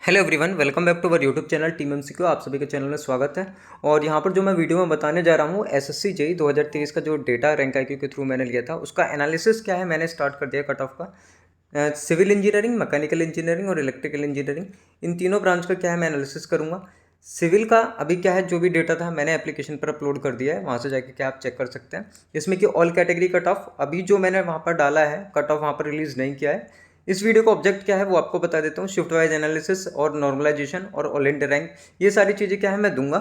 Hello everyone, welcome back to our YouTube channel team MCQ. आप सभी के channel में स्वागत है। और यहाँ पर जो मैं वीडियो में बताने जा रहा हूँ एसएससी जेईई 2023 का जो डेटा रैंक आईक्यू के थ्रू मैंने लिया था उसका एनालिसिस क्या है मैंने स्टार्ट कर दिया कट ऑफ का। सिविल इंजीनियरिंग, मैकेनिकल इंजीनियरिंग और इलेक्ट्रिकल इंजीनियरिंग, इन तीनों ब्रांच का क्या है मैं एनालिसिस करूँगा। सिविल का अभी क्या है, जो भी डेटा था मैंने एप्लीकेशन पर अपलोड कर दिया है, वहाँ से जाके क्या आप चेक कर सकते हैं। इसमें कि ऑल कैटेगरी कट ऑफ अभी जो मैंने वहाँ पर डाला है, कट ऑफ वहाँ पर रिलीज़ नहीं किया है। इस वीडियो का ऑब्जेक्ट क्या है वो आपको बता देता हूँ। शिफ्ट वाइज एनालिसिस और नॉर्मलाइजेशन और ऑल इंडिया रैंक, ये सारी चीज़ें क्या है मैं दूंगा।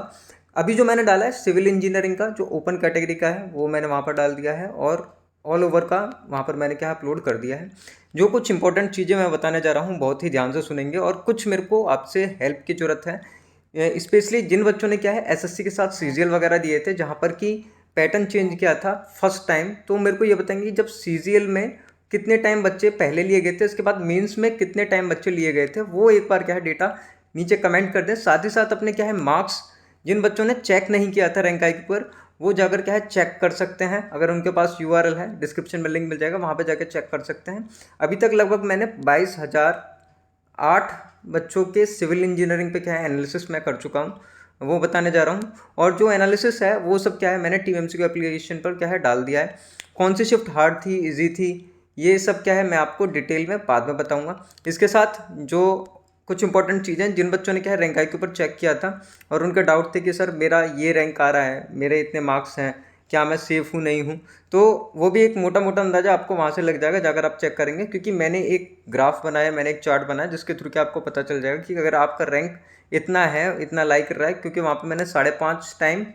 अभी जो मैंने डाला है सिविल इंजीनियरिंग का जो ओपन कैटेगरी का है वो मैंने वहाँ पर डाल दिया है, और ऑल ओवर का वहाँ पर मैंने क्या अपलोड कर दिया है। जो कुछ इंपॉर्टेंट चीज़ें मैं बताने जा रहा हूँ बहुत ही ध्यान से सुनेंगे, और कुछ मेरे को आपसे हेल्प की ज़रूरत है, स्पेशली जिन बच्चों ने क्या है एसएससी के साथ सीजीएल वगैरह दिए थे जहाँ पर कि पैटर्न चेंज किया था फर्स्ट टाइम। तो मेरे को ये बताएंगे जब सीजीएल में कितने टाइम बच्चे पहले लिए गए थे, उसके बाद मेंस में कितने टाइम बच्चे लिए गए थे, वो एक बार क्या है डेटा नीचे कमेंट कर दें। साथ ही साथ अपने क्या है मार्क्स जिन बच्चों ने चेक नहीं किया था रैंक आईक्यू पर, वो जाकर क्या है चेक कर सकते हैं। अगर उनके पास यूआरएल है, डिस्क्रिप्शन में लिंक मिल जाएगा, वहाँ पर जाकर चेक कर सकते हैं। अभी तक लगभग मैंने 22,008 बच्चों के सिविल इंजीनियरिंग पे क्या है एनालिसिस मैं कर चुका हूँ, वो बताने जा रहा हूँ। और जो एनालिसिस है वो सब क्या है मैंने टीम एमसीक्यू एप्लीकेशन पर क्या है डाल दिया है। कौन सी शिफ्ट हार्ड थी, इजी थी, ये सब क्या है मैं आपको डिटेल में बाद में बताऊंगा। इसके साथ जो कुछ इंपॉर्टेंट चीज़ें जिन बच्चों ने क्या है रैंक आईक्यू पर चेक किया था और उनका डाउट थे कि सर मेरा ये रैंक आ रहा है, मेरे इतने मार्क्स हैं, क्या मैं सेफ़ हूँ नहीं हूँ, तो वो भी एक मोटा मोटा अंदाज़ा आपको वहाँ से लग जाएगा जाकर आप चेक करेंगे। क्योंकि मैंने एक ग्राफ बनाया, मैंने एक चार्ट बनाया जिसके थ्रू क्या आपको पता चल जाएगा कि अगर आपका रैंक इतना है, इतना लाइक कर रहा है, क्योंकि वहाँ पे मैंने 5.5 टाइम,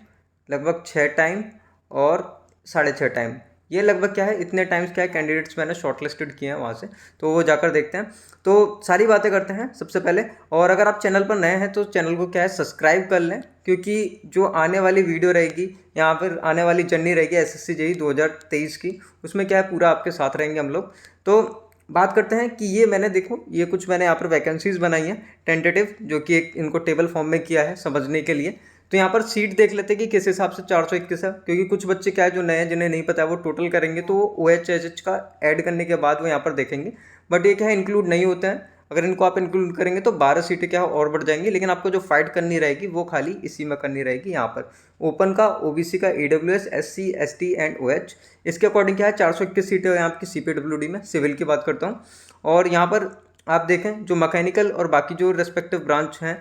लगभग 6 टाइम और 6.5 टाइम, ये लगभग क्या है इतने टाइम्स क्या है कैंडिडेट्स मैंने शॉर्टलिस्टेड किए हैं वहाँ से। तो वो जाकर देखते हैं। तो सारी बातें करते हैं सबसे पहले। और अगर आप चैनल पर नए हैं तो चैनल को क्या है सब्सक्राइब कर लें, क्योंकि जो आने वाली वीडियो रहेगी, यहाँ पर आने वाली जर्नी रहेगी एसएससी जेईई 2023 की, उसमें क्या है पूरा आपके साथ रहेंगे हम लोग। तो बात करते हैं कि ये मैंने देखो, ये कुछ मैंने यहाँ पर वैकेंसीज बनाई हैं टेंटेटिव, जो कि एक इनको टेबल फॉर्म में किया है समझने के लिए। तो यहाँ पर सीट देख लेते हैं कि किस हिसाब से 421 है, क्योंकि कुछ बच्चे क्या है जो नए हैं जिन्हें नहीं पता है वो टोटल करेंगे तो ओ एच एच एच का ऐड करने के बाद वो यहाँ पर देखेंगे। बट ये क्या है इंक्लूड नहीं होते हैं। अगर इनको आप इंक्लूड करेंगे तो 12 सीटें क्या है और बढ़ जाएंगी, लेकिन आपको जो फाइट करनी रहेगी वो खाली इसी में करनी रहेगी। यहाँ पर ओपन का, ओबीसी का, EWS, SC, ST and OH, इसके अकॉर्डिंग क्या है 421 सीटें हैं आपकी सीपीडब्ल्यूडी में। सिविल की बात करता हूँ। और यहाँ पर आप देखें जो मैकेनिकल और बाकी जो रेस्पेक्टिव ब्रांच हैं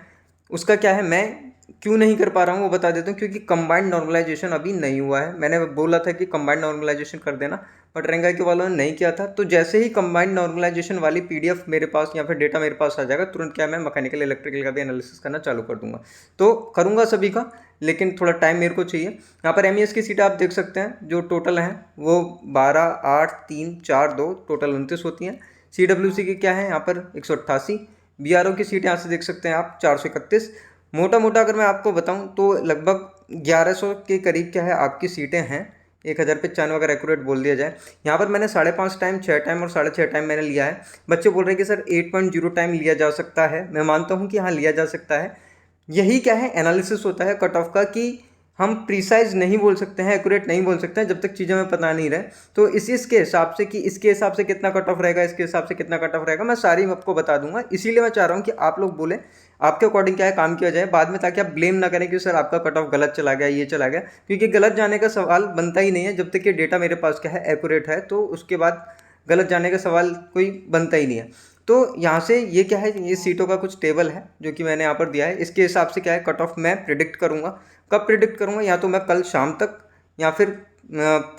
उसका क्या है मैं क्यों नहीं कर पा रहा हूँ वो बता देता हूँ। क्योंकि कंबाइंड नॉर्मलाइजेशन अभी नहीं हुआ है। मैंने बोला था कि कंबाइंड नॉर्मलाइजेशन कर देना, बट रैंक आईक्यू वालों ने नहीं किया था। तो जैसे ही कंबाइंड नॉर्मलाइजेशन वाली पीडीएफ मेरे पास या फिर डेटा मेरे पास आ जाएगा, तुरंत क्या मैं मैकेनिकल इलेक्ट्रिकल का भी एनालिसिस करना चालू कर दूंगा। तो करूँगा सभी का, लेकिन थोड़ा टाइम मेरे को चाहिए। यहाँ पर एमईएस की सीटें आप देख सकते हैं जो टोटल हैं वो 12, 8, 3, 4, 2 टोटल 29 होती हैं। सीडब्ल्यूसी की क्या है यहाँ पर 188। बीआरओ की सीट यहाँ से देख सकते हैं आप 431। मोटा मोटा अगर मैं आपको बताऊं तो लगभग 1100 के करीब क्या है आपकी सीटें हैं, 1095 अगर एक्यूरेट बोल दिया जाए। यहाँ पर मैंने 5.5 टाइम, 6 टाइम और 6.5 टाइम मैंने लिया है। बच्चे बोल रहे हैं कि सर 8.0 टाइम लिया जा सकता है। मैं मानता हूँ कि हाँ लिया जा सकता है। यही क्या है एनालिसिस होता है कट ऑफ का, कि हम प्रिसाइज नहीं बोल सकते हैं, एक्यूरेट नहीं बोल सकते हैं जब तक चीज़ें हमें पता नहीं रहे। तो इसके हिसाब से कि इसके हिसाब से कितना कट ऑफ रहेगा, इसके हिसाब से कितना कट ऑफ रहेगा, मैं सारी आपको बता दूंगा। इसीलिए मैं चाह रहा हूँ कि आप लोग बोले आपके अकॉर्डिंग क्या है काम किया जाए बाद में, ताकि आप ब्लेम ना करें कि सर आपका कट ऑफ गलत चला गया, ये चला गया। क्योंकि गलत जाने का सवाल बनता ही नहीं है जब तक कि डेटा मेरे पास क्या है एक्यूरेट है, तो उसके बाद गलत जाने का सवाल कोई बनता ही नहीं है। तो यहाँ से ये क्या है, ये सीटों का कुछ टेबल है जो कि मैंने यहाँ पर दिया है। इसके हिसाब से क्या है कट ऑफ मैं प्रिडिक्ट करूँगा। कब प्रिडिक्ट करूँगा, या तो मैं कल शाम तक या फिर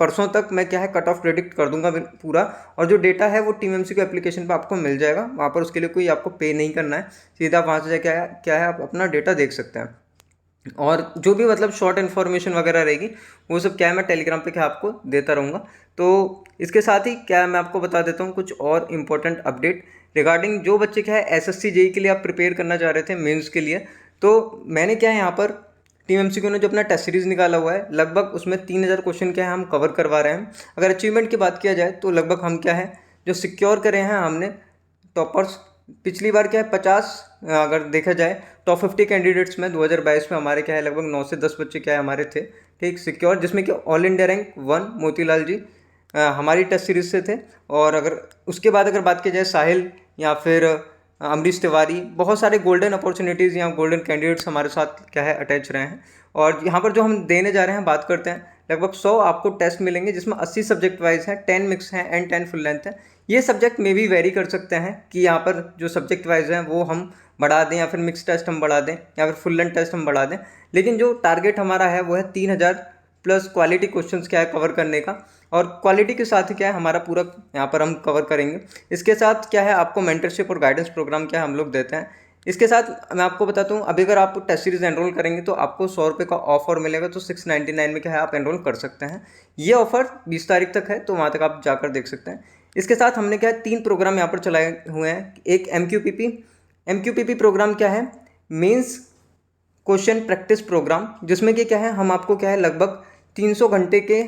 परसों तक मैं क्या है कट ऑफ प्रिडिक्ट कर दूंगा पूरा। और जो डेटा है वो टीम एमसीक्यू एप्लीकेशन पे आपको मिल जाएगा। वहाँ पर उसके लिए कोई आपको पे नहीं करना है, सीधा वहाँ से क्या है आप अपना डेटा देख सकते हैं। और जो भी मतलब शॉर्ट इन्फॉर्मेशन वगैरह रहेगी वो सब क्या है मैं टेलीग्राम पे क्या आपको देता रहूँगा। तो इसके साथ ही क्या है मैं आपको बता देता हूँ कुछ और इम्पोर्टेंट अपडेट रिगार्डिंग जो बच्चे क्या है एसएससी जेईई के लिए आप प्रिपेयर करना चाह रहे थे मेंस के लिए। तो मैंने क्या है यहाँ पर टीम एमसीक्यू ने जो अपना टेस्ट सीरीज़ निकाला हुआ है, लगभग उसमें 3000 क्वेश्चन क्या है हम कवर करवा रहे हैं। अगर अचीवमेंट की बात किया जाए तो लगभग हम क्या है जो सिक्योर करे हैं हमने टॉपर्स। पिछली बार क्या है 50, अगर देखा जाए टॉप 50 कैंडिडेट्स में 2022 में हमारे क्या है लगभग 9 से 10 बच्चे क्या है हमारे थे ठीक सिक्योर, जिसमें कि ऑल इंडिया रैंक 1 मोतीलाल जी हमारी टेस्ट सीरीज से थे। और अगर उसके बाद अगर बात की जाए साहिल या फिर अमरीश तिवारी, बहुत सारे गोल्डन अपॉर्चुनिटीज़ या गोल्डन कैंडिडेट्स हमारे साथ क्या है अटैच रहे हैं। और यहाँ पर जो हम देने जा रहे हैं, बात करते हैं, लगभग 100 आपको टेस्ट मिलेंगे जिसमें 80 सब्जेक्ट वाइज हैं, 10 मिक्स हैं एंड 10 फुल लेंथ है। ये सब्जेक्ट में भी वेरी कर सकते हैं कि यहाँ पर जो सब्जेक्ट वाइज हैं वो हम बढ़ा दें या फिर मिक्स टेस्ट हम बढ़ा दें या फिर फुल लेंथ टेस्ट हम बढ़ा दें। लेकिन जो टारगेट हमारा है वो है 3000 प्लस क्वालिटी क्वेश्चंस क्या है कवर करने का। और क्वालिटी के साथ क्या है हमारा पूरा यहाँ पर हम कवर करेंगे। इसके साथ क्या है आपको मेंटरशिप और गाइडेंस प्रोग्राम क्या है हम लोग देते हैं। इसके साथ मैं आपको बताता हूँ, अभी अगर आप टेस्ट सीरीज एनरोल करेंगे तो आपको 100 रुपये का ऑफर मिलेगा, तो 699 में क्या है आप एनरोल कर सकते हैं। ये ऑफर 20 तारीख तक है, तो वहाँ तक आप जाकर देख सकते हैं। इसके साथ हमने क्या है 3 प्रोग्राम यहाँ पर चलाए हुए हैं। एक MQPP प्रोग्राम क्या है, मेंस क्वेश्चन प्रैक्टिस प्रोग्राम, जिसमें कि क्या है हम आपको क्या है लगभग 300 घंटे के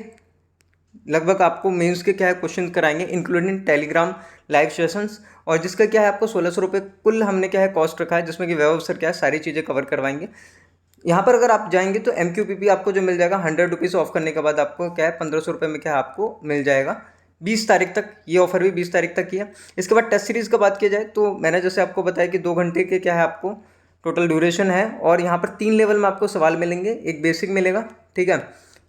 लगभग आपको मेंस के क्या है क्वेश्चन कराएंगे, इंक्लूडिंग टेलीग्राम लाइव सेशंस। और जिसका क्या है आपको 1600 रुपये कुल हमने क्या है कॉस्ट रखा है, जिसमें कि वेब अफसर क्या है सारी चीज़ें कवर करवाएंगे। यहाँ पर अगर आप जाएंगे तो MQPP आपको जो मिल जाएगा 100 रुपीज़ ऑफ करने के बाद आपको क्या है 1500 रुपये में क्या है आपको मिल जाएगा 20 तारीख तक। ये ऑफर भी 20 तारीख तक की है। इसके बाद टेस्ट सीरीज़ का बात किया जाए तो मैंने जैसे आपको बताया कि 2 घंटे के क्या है आपको टोटल ड्यूरेशन है। और यहाँ पर 3 लेवल में आपको सवाल मिलेंगे। एक बेसिक मिलेगा, ठीक है,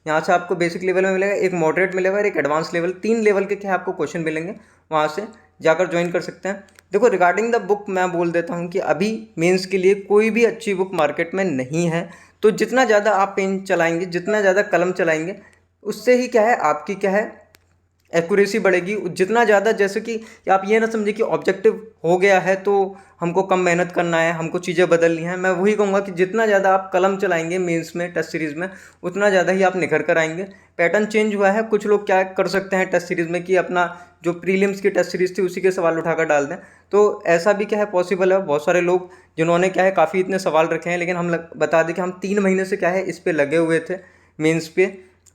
यहाँ से आपको बेसिक लेवल में मिलेगा, एक मॉडरेट मिलेगा और एक एडवांस लेवल। 3 लेवल के क्या आपको क्वेश्चन मिलेंगे, वहाँ से जाकर ज्वाइन कर सकते हैं। देखो रिगार्डिंग द बुक मैं बोल देता हूँ कि अभी मेंस के लिए कोई भी अच्छी बुक मार्केट में नहीं है। तो जितना ज़्यादा आप पेन चलाएंगे, जितना ज़्यादा कलम चलाएंगे, उससे ही क्या है आपकी क्या है एक्यूरेसी बढ़ेगी। जितना ज़्यादा, जैसे कि आप ये ना समझे कि ऑब्जेक्टिव हो गया है तो हमको कम मेहनत करना है, हमको चीज़ें बदलनी है। मैं वही कहूँगा कि जितना ज़्यादा आप कलम चलाएंगे मेंस में, टेस्ट सीरीज़ में, उतना ज़्यादा ही आप निखर कर आएंगे। पैटर्न चेंज हुआ है। कुछ लोग क्या कर सकते हैं टेस्ट सीरीज़ में कि अपना जो प्रीलिम्स की टेस्ट सीरीज़ थी उसी के सवाल उठाकर डाल दें, तो ऐसा भी क्या है पॉसिबल है। बहुत सारे लोग जिन्होंने क्या है काफ़ी इतने सवाल रखे हैं, लेकिन हम बता दें कि हम 3 महीने से क्या है इस पर लगे हुए थे मेंस पे।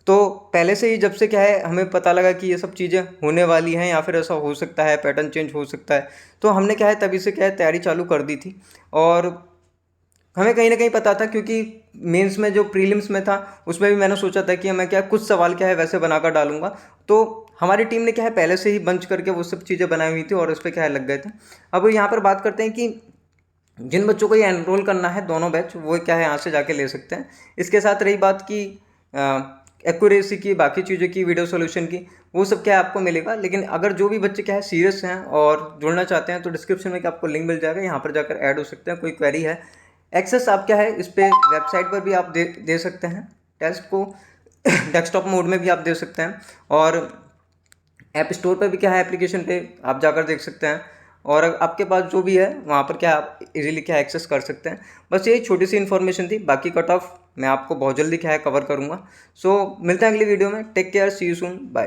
तो पहले से ही जब से क्या है हमें पता लगा कि ये सब चीज़ें होने वाली हैं या फिर ऐसा हो सकता है, पैटर्न चेंज हो सकता है, तो हमने क्या है तभी से क्या है तैयारी चालू कर दी थी। और हमें कहीं ना कहीं पता था, क्योंकि मेंस में जो प्रीलिम्स में था उसमें भी मैंने सोचा था कि मैं क्या कुछ सवाल क्या है वैसे बनाकर डालूंगा। तो हमारी टीम ने क्या है पहले से ही बंच करके वो सब चीज़ें बनाई हुई थी और उस पर क्या है लग गए थे। अब यहाँ पर बात करते हैं कि जिन बच्चों को ये एनरोल करना है दोनों बैच, वो क्या है यहाँ से जाके ले सकते हैं। इसके साथ रही बात की एक्यूरेसी की, बाकी चीज़ों की, वीडियो सॉल्यूशन की, वो सब क्या है आपको मिलेगा। लेकिन अगर जो भी बच्चे क्या है सीरियस हैं और जुड़ना चाहते हैं तो डिस्क्रिप्शन में क्या आपको लिंक मिल जाएगा, यहाँ पर जाकर ऐड हो सकते हैं। कोई क्वेरी है, एक्सेस आप क्या है इस पर वेबसाइट पर भी आप दे सकते हैं। टेस्ट को डेस्कटॉप मोड में भी आप दे सकते हैं और ऐप स्टोर पर भी क्या है एप्लीकेशन पे आप जाकर देख सकते हैं। और आपके पास जो भी है वहाँ पर क्या आप इजीली क्या एक्सेस कर सकते हैं। बस यही छोटी सी इन्फॉर्मेशन थी, बाकी कट ऑफ मैं आपको बहुत जल्दी क्या है कवर करूँगा। सो मिलते हैं अगली वीडियो में। Take care, see you soon, bye.